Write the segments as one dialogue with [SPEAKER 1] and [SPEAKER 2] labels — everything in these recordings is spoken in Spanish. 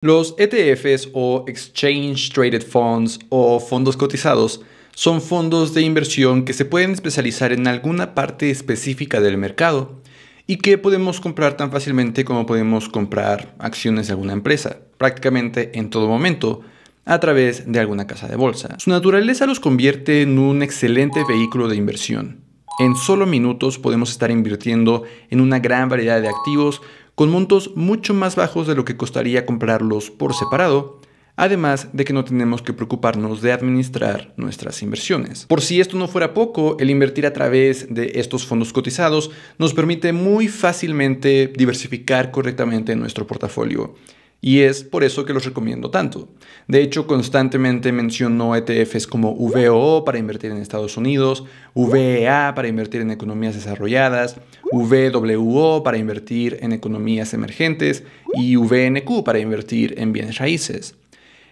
[SPEAKER 1] Los ETFs o Exchange Traded Funds o fondos cotizados son fondos de inversión que se pueden especializar en alguna parte específica del mercado y que podemos comprar tan fácilmente como podemos comprar acciones de alguna empresa, prácticamente en todo momento, a través de alguna casa de bolsa. Su naturaleza los convierte en un excelente vehículo de inversión. En solo minutos podemos estar invirtiendo en una gran variedad de activos con montos mucho más bajos de lo que costaría comprarlos por separado, además de que no tenemos que preocuparnos de administrar nuestras inversiones. Por si esto no fuera poco, el invertir a través de estos fondos cotizados nos permite muy fácilmente diversificar correctamente nuestro portafolio. Y es por eso que los recomiendo tanto. De hecho, constantemente menciono ETFs como VOO para invertir en Estados Unidos, VEA para invertir en economías desarrolladas, VWO para invertir en economías emergentes y VNQ para invertir en bienes raíces.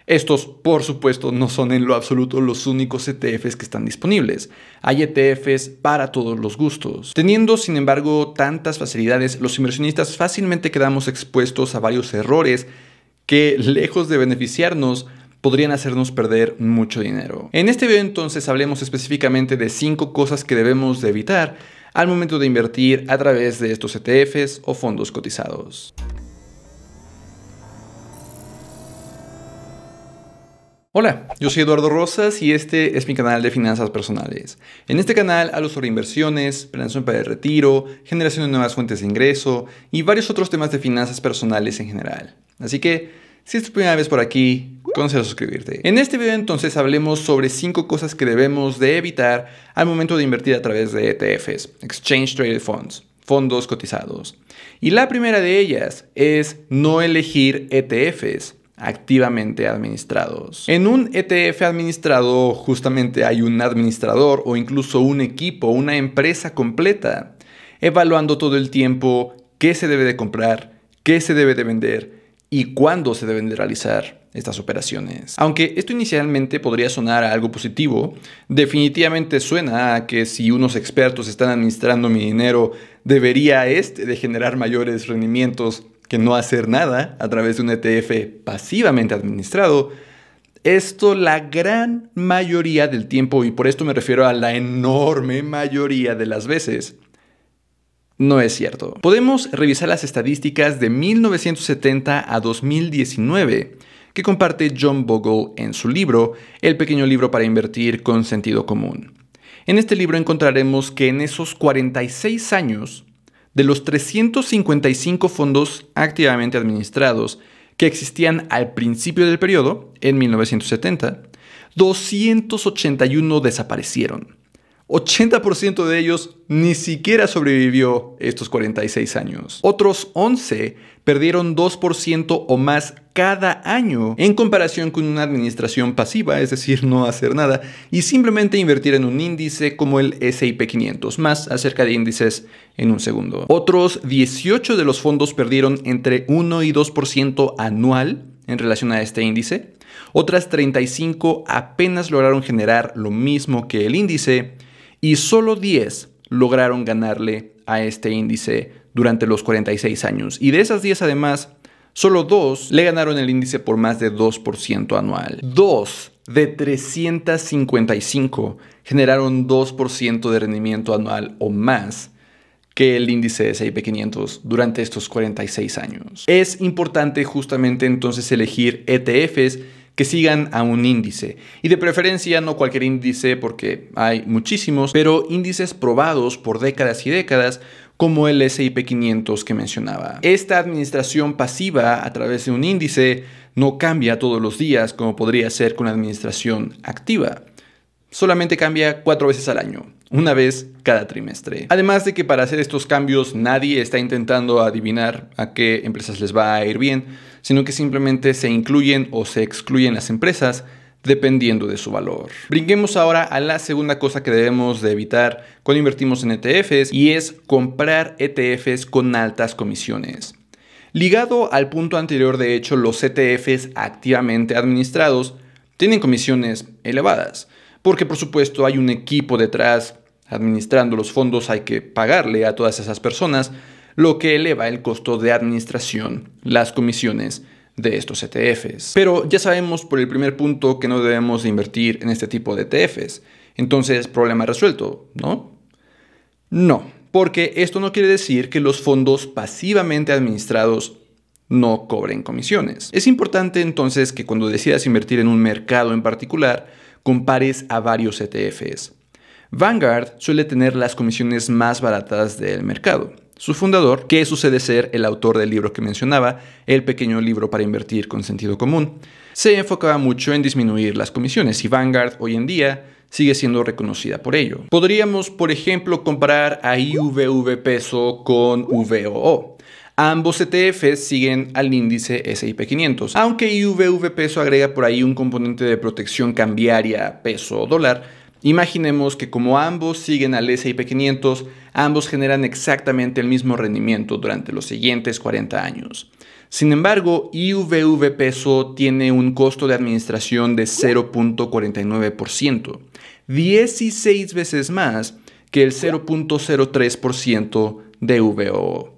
[SPEAKER 1] Estos, por supuesto, no son en lo absoluto los únicos ETFs que están disponibles. Hay ETFs para todos los gustos. Teniendo, sin embargo, tantas facilidades, los inversionistas fácilmente quedamos expuestos a varios errores que, lejos de beneficiarnos, podrían hacernos perder mucho dinero. En este video, entonces, hablemos específicamente de 5 cosas que debemos de evitar al momento de invertir a través de estos ETFs o fondos cotizados. Hola, yo soy Eduardo Rosas y este es mi canal de finanzas personales. En este canal hablo sobre inversiones, planeación para el retiro, generación de nuevas fuentes de ingreso y varios otros temas de finanzas personales en general. Así que, si es tu primera vez por aquí, considera suscribirte. En este video entonces hablemos sobre 5 cosas que debemos de evitar al momento de invertir a través de ETFs, Exchange Traded Funds, fondos cotizados. Y la primera de ellas es no elegir ETFs activamente administrados. En un ETF administrado justamente hay un administrador o incluso un equipo, una empresa completa, evaluando todo el tiempo qué se debe de comprar, qué se debe de vender y cuándo se deben de realizar estas operaciones. Aunque esto inicialmente podría sonar a algo positivo, definitivamente suena a que si unos expertos están administrando mi dinero, debería de generar mayores rendimientos que no hacer nada a través de un ETF pasivamente administrado. Esto la gran mayoría del tiempo, y por esto me refiero a la enorme mayoría de las veces, no es cierto. Podemos revisar las estadísticas de 1970 a 2019 que comparte John Bogle en su libro El pequeño libro para invertir con sentido común. En este libro encontraremos que en esos 46 años, de los 355 fondos activamente administrados que existían al principio del periodo, en 1970, 281 desaparecieron. 80% de ellos ni siquiera sobrevivió estos 46 años. Otros 11 perdieron 2% o más cada año en comparación con una administración pasiva, es decir, no hacer nada, y simplemente invertir en un índice como el S&P 500. Más acerca de índices en un segundo. Otros 18 de los fondos perdieron entre 1 y 2% anual en relación a este índice. Otras 35 apenas lograron generar lo mismo que el índice. Y solo 10 lograron ganarle a este índice durante los 46 años. Y de esas 10 además, solo 2 le ganaron el índice por más de 2% anual. 2 de 355 generaron 2% de rendimiento anual o más que el índice S&P 500 durante estos 46 años. Es importante justamente entonces elegir ETFs que sigan a un índice. Y de preferencia no cualquier índice porque hay muchísimos, pero índices probados por décadas y décadas como el S&P 500 que mencionaba. Esta administración pasiva a través de un índice no cambia todos los días como podría ser con la administración activa. Solamente cambia 4 veces al año, una vez cada trimestre. Además de que para hacer estos cambios nadie está intentando adivinar a qué empresas les va a ir bien, sino que simplemente se incluyen o se excluyen las empresas dependiendo de su valor. Brinquemos ahora a la segunda cosa que debemos de evitar cuando invertimos en ETFs y es comprar ETFs con altas comisiones. Ligado al punto anterior, de hecho, los ETFs activamente administrados tienen comisiones elevadas. Porque por supuesto hay un equipo detrás administrando los fondos, hay que pagarle a todas esas personas, lo que eleva el costo de administración, las comisiones de estos ETFs. Pero ya sabemos por el primer punto que no debemos de invertir en este tipo de ETFs. Entonces, problema resuelto, ¿no? No, porque esto no quiere decir que los fondos pasivamente administrados no cobren comisiones. Es importante entonces que cuando decidas invertir en un mercado en particular, compares a varios ETFs. Vanguard suele tener las comisiones más baratas del mercado. Su fundador, que sucede ser el autor del libro que mencionaba, El pequeño libro para invertir con sentido común, se enfocaba mucho en disminuir las comisiones y Vanguard hoy en día sigue siendo reconocida por ello. Podríamos, por ejemplo, comparar a IVV Peso con VOO. Ambos ETFs siguen al índice S&P 500, aunque IVV Peso agrega por ahí un componente de protección cambiaria peso-dólar. Imaginemos que como ambos siguen al S&P 500, ambos generan exactamente el mismo rendimiento durante los siguientes 40 años. Sin embargo, IVV Peso tiene un costo de administración de 0.49%, 16 veces más que el 0.03% de VOO,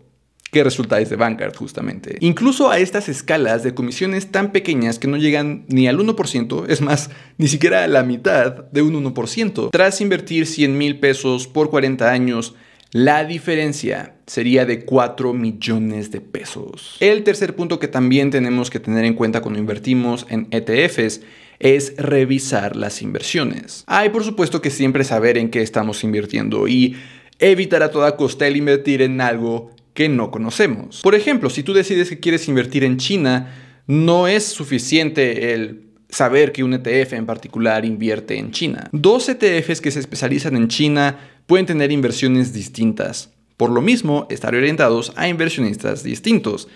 [SPEAKER 1] que resulta de Vanguard justamente. Incluso a estas escalas de comisiones tan pequeñas que no llegan ni al 1%, es más, ni siquiera a la mitad de un 1%. Tras invertir 100,000 pesos por 40 años, la diferencia sería de 4 millones de pesos. El tercer punto que también tenemos que tener en cuenta cuando invertimos en ETFs es revisar las inversiones. Hay por supuesto que siempre saber en qué estamos invirtiendo y evitar a toda costa el invertir en algo que no conocemos. Por ejemplo, si tú decides que quieres invertir en China, no es suficiente el saber que un ETF en particular invierte en China. Dos ETFs que se especializan en China pueden tener inversiones distintas. Por lo mismo, estar orientados a inversionistas distintos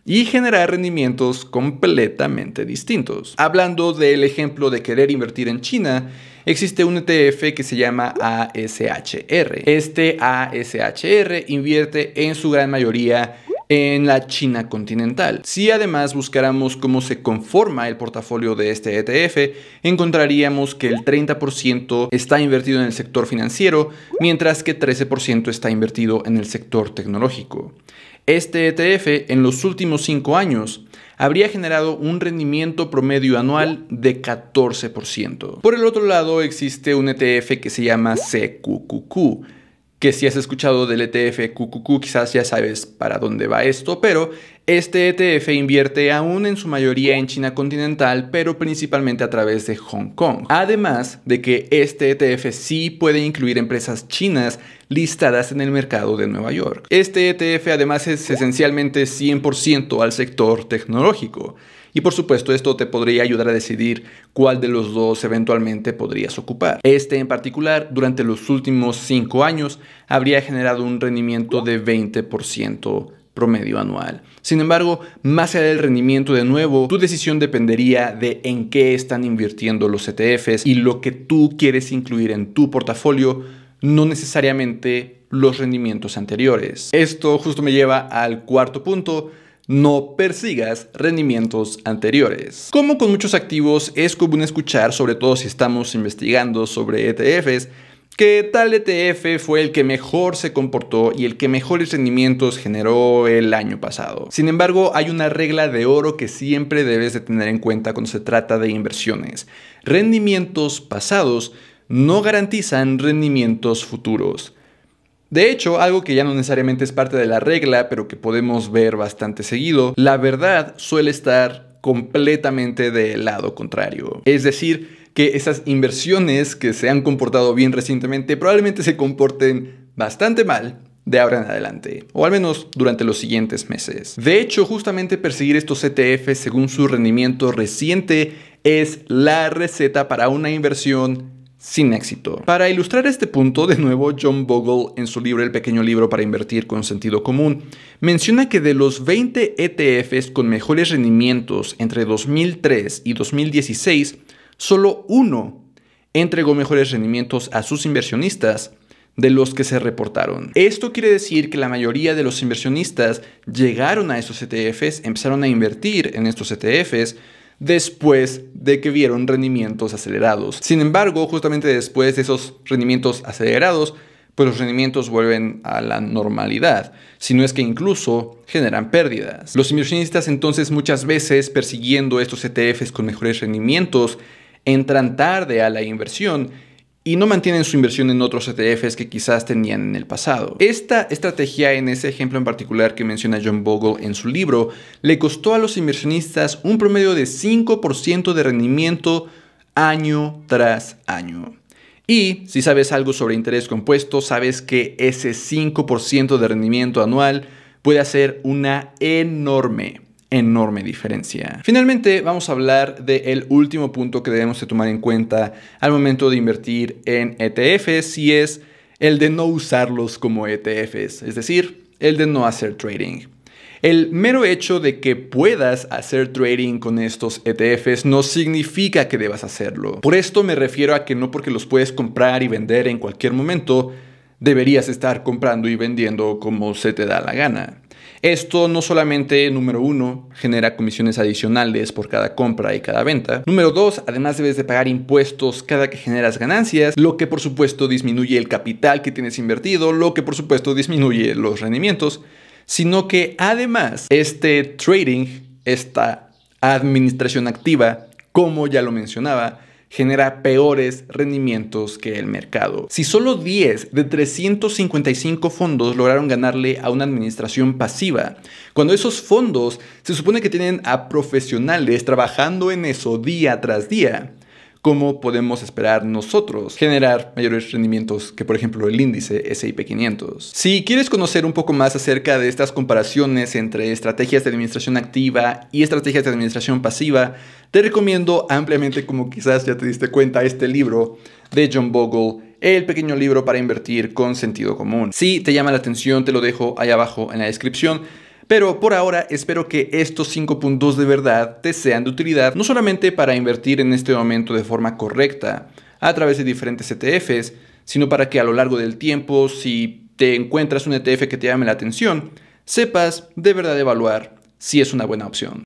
[SPEAKER 1] y generar rendimientos completamente distintos. Hablando del ejemplo de querer invertir en China, existe un ETF que se llama ASHR. Este ASHR invierte en su gran mayoría en la China continental. Si además buscáramos cómo se conforma el portafolio de este ETF, encontraríamos que el 30% está invertido en el sector financiero, mientras que 13% está invertido en el sector tecnológico. Este ETF en los últimos 5 años habría generado un rendimiento promedio anual de 14%. Por el otro lado existe un ETF que se llama CQQQ, que si has escuchado del ETF QQQ quizás ya sabes para dónde va esto, pero este ETF invierte aún en su mayoría en China continental, pero principalmente a través de Hong Kong. Además de que este ETF sí puede incluir empresas chinas listadas en el mercado de Nueva York. Este ETF además es esencialmente 100% al sector tecnológico. Y por supuesto esto te podría ayudar a decidir cuál de los dos eventualmente podrías ocupar. Este en particular durante los últimos 5 años habría generado un rendimiento de 20% promedio anual. Sin embargo, más allá del rendimiento de nuevo, tu decisión dependería de en qué están invirtiendo los ETFs y lo que tú quieres incluir en tu portafolio, no necesariamente los rendimientos anteriores. Esto justo me lleva al cuarto punto. No persigas rendimientos anteriores. Como con muchos activos, es común escuchar, sobre todo si estamos investigando sobre ETFs, que tal ETF fue el que mejor se comportó y el que mejores rendimientos generó el año pasado. Sin embargo, hay una regla de oro que siempre debes de tener en cuenta cuando se trata de inversiones. Rendimientos pasados no garantizan rendimientos futuros. De hecho, algo que ya no necesariamente es parte de la regla, pero que podemos ver bastante seguido, la verdad suele estar completamente del lado contrario. Es decir, que esas inversiones que se han comportado bien recientemente probablemente se comporten bastante mal de ahora en adelante, o al menos durante los siguientes meses. De hecho, justamente perseguir estos ETFs según su rendimiento reciente es la receta para una inversión sin éxito. Para ilustrar este punto, de nuevo, John Bogle, en su libro El pequeño libro para invertir con sentido común, menciona que de los 20 ETFs con mejores rendimientos entre 2003 y 2016, solo uno entregó mejores rendimientos a sus inversionistas de los que se reportaron. Esto quiere decir que la mayoría de los inversionistas llegaron a esos ETFs, empezaron a invertir en estos ETFs, después de que vieron rendimientos acelerados. Sin embargo, justamente después de esos rendimientos acelerados, pues los rendimientos vuelven a la normalidad, si no es que incluso generan pérdidas. Los inversionistas entonces muchas veces persiguiendo estos ETFs con mejores rendimientos entran tarde a la inversión y no mantienen su inversión en otros ETFs que quizás tenían en el pasado. Esta estrategia, en ese ejemplo en particular que menciona John Bogle en su libro, le costó a los inversionistas un promedio de 5% de rendimiento año tras año. Y si sabes algo sobre interés compuesto, sabes que ese 5% de rendimiento anual puede hacer una enorme diferencia. Finalmente, vamos a hablar del último punto que debemos de tomar en cuenta al momento de invertir en ETFs, y es el de no usarlos como ETFs, es decir, el de no hacer trading. El mero hecho de que puedas hacer trading con estos ETFs no significa que debas hacerlo. Por esto me refiero a que no porque los puedes comprar y vender en cualquier momento, deberías estar comprando y vendiendo como se te da la gana. Esto no solamente, número 1, genera comisiones adicionales por cada compra y cada venta. Número 2, además debes de pagar impuestos cada que generas ganancias, lo que por supuesto disminuye el capital que tienes invertido, lo que por supuesto disminuye los rendimientos, sino que además este trading, esta administración activa, como ya lo mencionaba, genera peores rendimientos que el mercado. Si solo 10 de 355 fondos lograron ganarle a una administración pasiva, cuando esos fondos se supone que tienen a profesionales trabajando en eso día tras día, ¿cómo podemos esperar nosotros generar mayores rendimientos que, por ejemplo, el índice S&P 500? Si quieres conocer un poco más acerca de estas comparaciones entre estrategias de administración activa y estrategias de administración pasiva, te recomiendo ampliamente, como quizás ya te diste cuenta, este libro de John Bogle, El pequeño libro para invertir con sentido común. Si te llama la atención, te lo dejo ahí abajo en la descripción. Pero por ahora espero que estos 5 puntos de verdad te sean de utilidad, no solamente para invertir en este momento de forma correcta a través de diferentes ETFs, sino para que a lo largo del tiempo, si te encuentras un ETF que te llame la atención, sepas de verdad evaluar si es una buena opción.